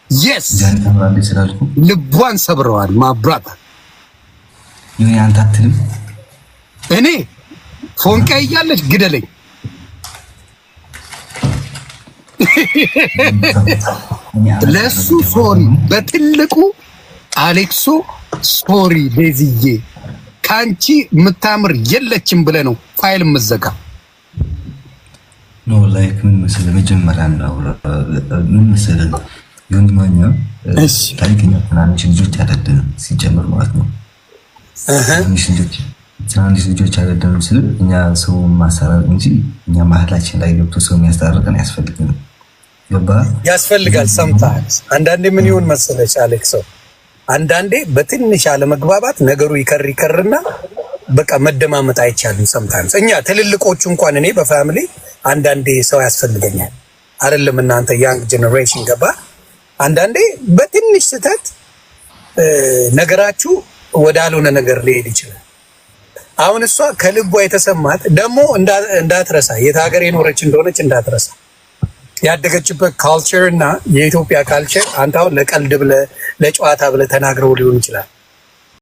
yes ጃኒ ተምራለች ስላልኩ ልቧን ሰብረዋል ማብራት ይሄ አንተ አትልም እኔ ፎንቃ እያለች ግደለኝ ለሱ ሶሪ በትልቁ አሌክሶ ሶሪ ለዚዬ ካንቺ ምታምር የለችም ብለ ነው ፋይል መዘጋ ኖ ላይክ ምን መሰለህ መጀመሪያ ነው ምን መሰለህ የወንድማኛ ታሪክኛ ትናንሽ ልጆች አይደለም ሲጀምር ማለት ነው ትናንሽ ልጆች አይደለም ስል እኛ ሰው ማሰራር እንጂ እኛ ማህላችን ላይ ገብቶ ሰው የሚያስታርቀን ያስፈልጋል ገባ ያስፈልጋል sometimes አንዳንዴ ምን ይሁን መሰለሽ አሌክሶ አንዳንዴ በትንሽ አለመግባባት ነገሩ ይከርና በቃ መደማመጥ አይቻልም sometimes እኛ ትልልቆቹ እንኳን እኔ በፋሚሊ አንዳንዴ ሰው ያስፈልገኛል አይደለም እናንተ young generation ገባ አንዳንዴ በትንሽ ስህተት ነገራችሁ ወዳልሆነ ነገር ሊሄድ ይችላል አሁን እሷ ከልቧ የተሰማት ደግሞ እንዳትረሳ የት ሀገር የኖረች እንደሆነች እንዳትረሳ ያደገችበት ካልቸር እና የኢትዮጵያ ካልቸር አንተ አሁን ለቀልድ ብለ ለጨዋታ ብለ ተናግረው ሊሆን ይችላል